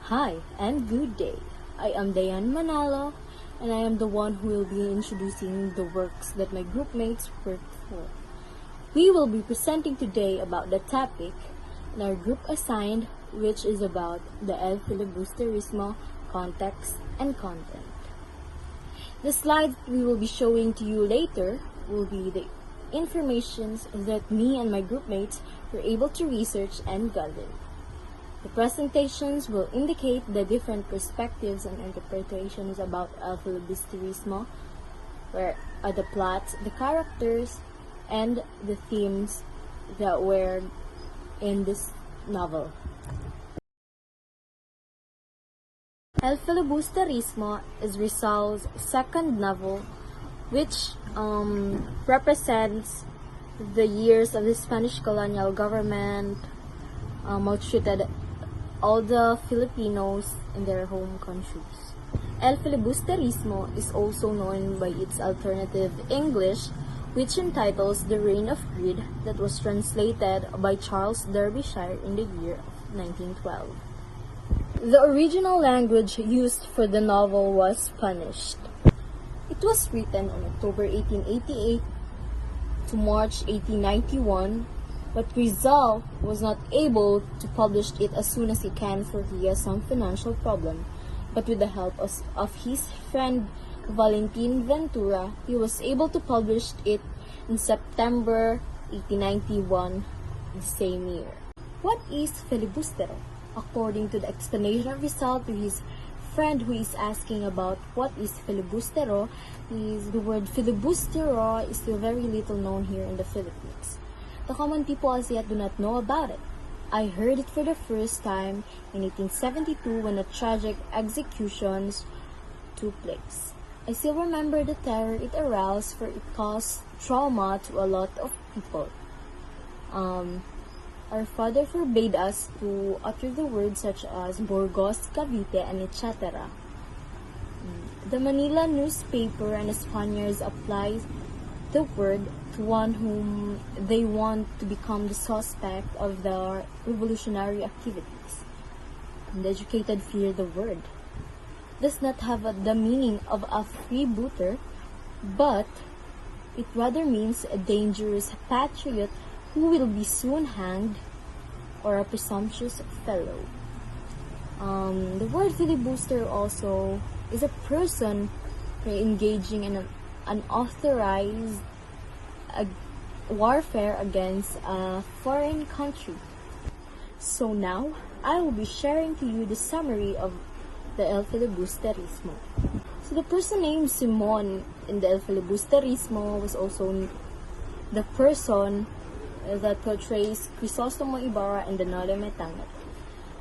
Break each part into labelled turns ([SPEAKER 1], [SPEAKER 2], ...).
[SPEAKER 1] Hi and good day. I am Dayan Manalo and I am the one who will be introducing the works that my group mates worked for. We will be presenting today about the topic in our group assigned, which is about the El Filibusterismo context and content. The slides we will be showing to you later will be the informations that me and my group mates were able to research and gather. The presentations will indicate the different perspectives and interpretations about El Filibusterismo, where are the plots, the characters, and the themes that were in this novel. El Filibusterismo is Rizal's second novel, which represents the years of the Spanish colonial government maltreated all the Filipinos in their home countries. El Filibusterismo is also known by its alternative English, which entitles The Reign of Greed, that was translated by Charles Derbyshire in the year of 1912. The original language used for the novel was Spanish. It was written on October 1888 to March 1891, but Rizal was not able to publish it as soon as he can, for he has some financial problem. But with the help of his friend Valentin Ventura, he was able to publish it in September 1891, the same year. What is filibustero? According to the explanation of Rizal to his friend who is asking about what is filibustero, is the word filibustero is still very little known here in the Philippines. The common people as yet do not know about it. I heard it for the first time in 1872 when the tragic executions took place. I still remember the terror it aroused, for it caused trauma to a lot of people. Our father forbade us to utter the words such as Burgos, Cavite, and etc. The Manila newspaper and the Spaniards applied the word to one whom they want to become the suspect of the revolutionary activities. And the educated fear the word. Does not have the meaning of a freebooter, but it rather means a dangerous patriot who will be soon hanged, or a presumptuous fellow. The word filibuster also is a person engaging in an unauthorized warfare against a foreign country. So now, I will be sharing to you the summary of the El Filibusterismo. So the person named Simon in the El Filibusterismo was also the person that portrays Crisostomo Ibarra in the Nole Me Tangere,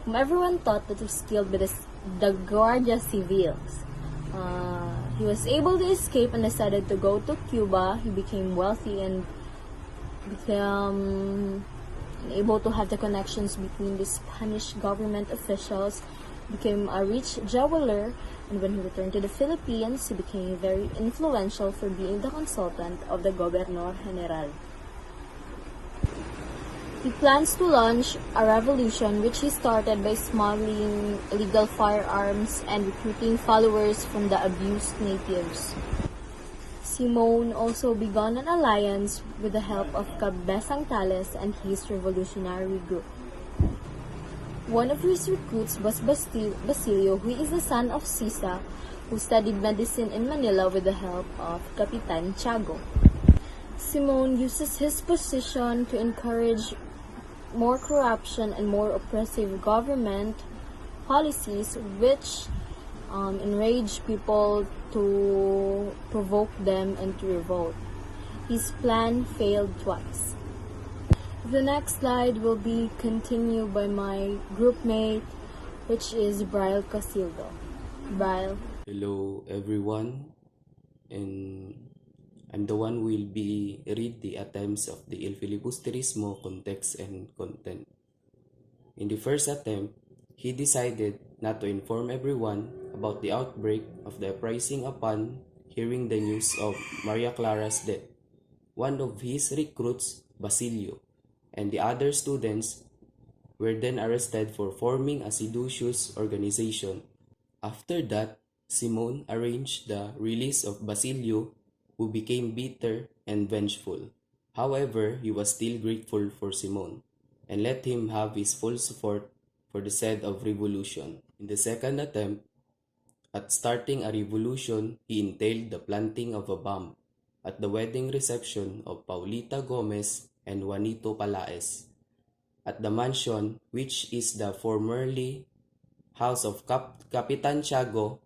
[SPEAKER 1] whom everyone thought that was killed by the Guardia Civils. He was able to escape and decided to go to Cuba. He became wealthy and became able to have the connections between the Spanish government officials, became a rich jeweler, and when he returned to the Philippines, he became very influential for being the consultant of the Gobernador General. He plans to launch a revolution, which he started by smuggling illegal firearms and recruiting followers from the abused natives. Simon also began an alliance with the help of Cabezang Tales and his revolutionary group. One of his recruits was Basilio, who is the son of Sisa, who studied medicine in Manila with the help of Capitan Tiago. Simon uses his position to encourage more corruption and more oppressive government policies, which enrage people to provoke them and to revolt. His plan failed twice. The next slide will be continued by my group mate, which is Brian Casildo. Brian.
[SPEAKER 2] Hello everyone, and I'm the one who will be read the attempts of the El Filibusterismo context and content. In the first attempt, he decided not to inform everyone about the outbreak of the uprising upon hearing the news of Maria Clara's death. One of his recruits, Basilio, and the other students were then arrested for forming a seditious organization. After that, Simon arranged the release of Basilio, who became bitter and vengeful. However, he was still grateful for Simon and let him have his full support for the said of revolution. In the second attempt at starting a revolution, he entailed the planting of a bomb at the wedding reception of Paulita Gomez and Juanito Palaez at the mansion, which is the formerly house of Capitan Tiago.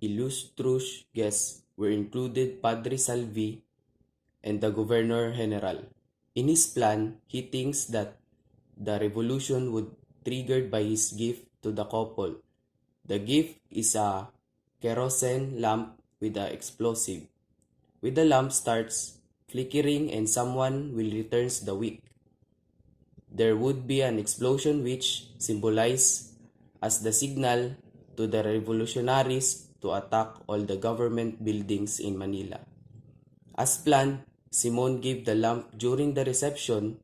[SPEAKER 2] Illustrious guests were included Padre Salvi and the Governor General. In his plan, he thinks that the revolution would triggered by his gift to the couple. The gift is a kerosene lamp with an explosive. When the lamp starts flickering and someone will returns the wick, there would be an explosion which symbolizes as the signal to the revolutionaries to attack all the government buildings in Manila. As planned, Simon gave the lamp during the reception.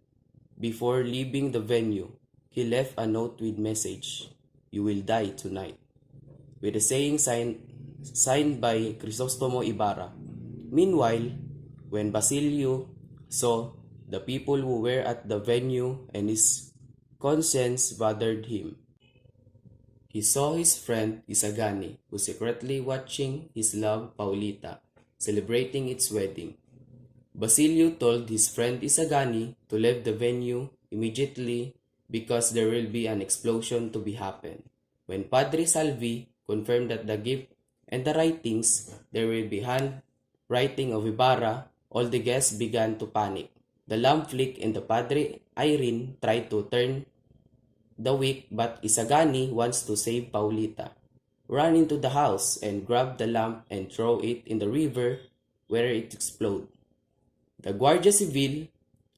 [SPEAKER 2] Before leaving the venue, he left a note with message, "You will die tonight," with a saying signed by Crisostomo Ibarra. Meanwhile, when Basilio saw the people who were at the venue and his conscience bothered him, he saw his friend Isagani, who secretly watching his love Paulita, celebrating its wedding. Basilio told his friend Isagani to leave the venue immediately because there will be an explosion to be happen. When Padre Salvi confirmed that the gift and the writings there will be handwriting of Ibarra, all the guests began to panic. The lamp flicked and the Padre Irene tried to turn the wick, but Isagani wants to save Paulita. Run into the house and grab the lamp and throw it in the river where it exploded. The Guardia Civil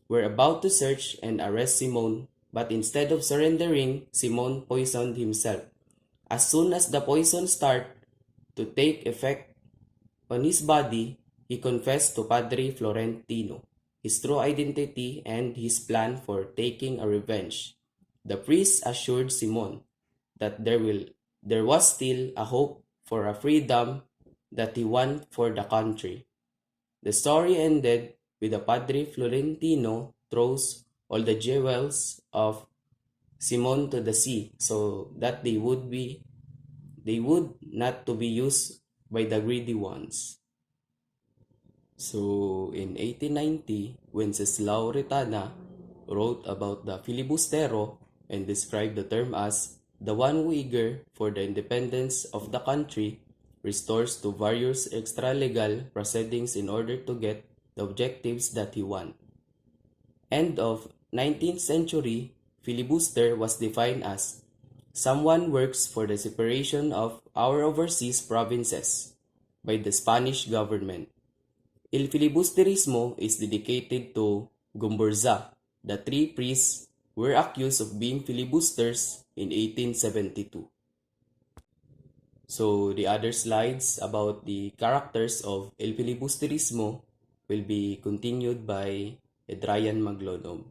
[SPEAKER 2] were about to search and arrest Simon, but instead of surrendering, Simon poisoned himself. As soon as the poison started to take effect on his body, he confessed to Padre Florentino his true identity and his plan for taking a revenge. The priest assured Simon that there was still a hope for a freedom that he won for the country. The story ended with the Padre Florentino throws all the jewels of Simon to the sea so that they would not to be used by the greedy ones. So in 1890, Wenceslao Retana wrote about the filibustero and described the term as the one who eager for the independence of the country restores to various extra-legal proceedings in order to get the objectives that he wants. End of 19th century, filibuster was defined as someone works for the separation of our overseas provinces by the Spanish government. El Filibusterismo is dedicated to Gumburza. The three priests were accused of being filibusters in 1872. So the other slides about the characters of El Filibusterismo will be continued by Edrayan Maglonom.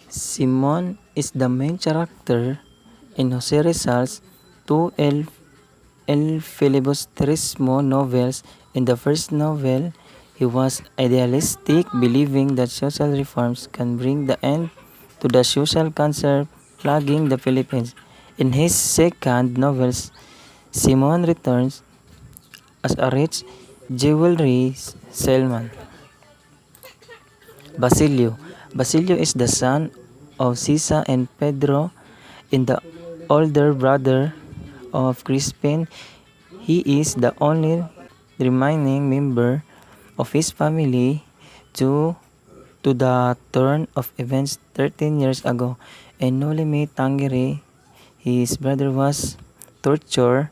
[SPEAKER 3] Simon is the main character in Jose Rizal's two El Filibusterismo novels. In the first novel, he was idealistic, believing that social reforms can bring the end to the social cancer plaguing the Philippines. In his second novel, Simon returns as a rich jewelry salesman. Basilio is the son of Sisa and Pedro, and the older brother of Crispin. He is the only remaining member of his family due to the turn of events 13 years ago. In No Limit Tangere, his brother was tortured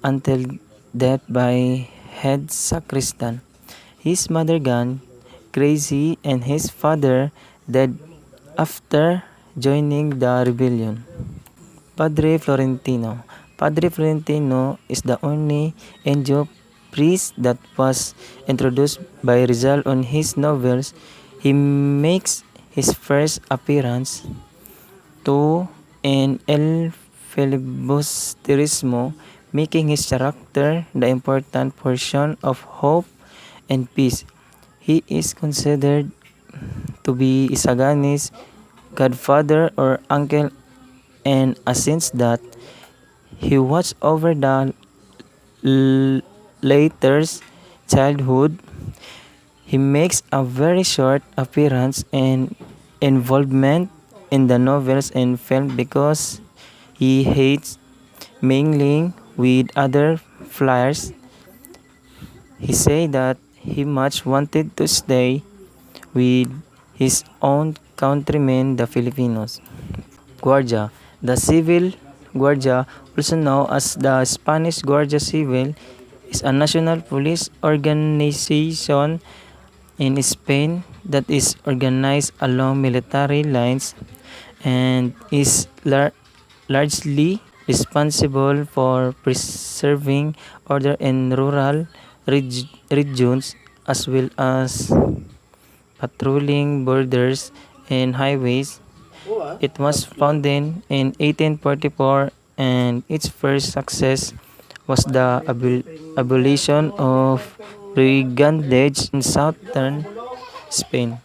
[SPEAKER 3] until death by head sacristan. His mother gone crazy and his father died after joining the rebellion. Padre Florentino. Padre Florentino is the only NGO priest that was introduced by Rizal on his novels. He makes his first appearance, to in El Filibusterismo, making his character the important portion of hope and peace. He is considered to be Isagani's godfather or uncle, and since that he watched over the latter's childhood, he makes a very short appearance and involvement in the novels and film because he hates mingling with other flyers. He said that he much wanted to stay with his own countrymen, the Filipinos. Guardia. The Civil Guardia, also known as the Spanish Guardia Civil, is a national police organization in Spain that is organized along military lines and is largely responsible for preserving order in rural regions as well as patrolling borders and highways. It was founded in 1844 and its first success was the abolition of brigandage in southern Spain.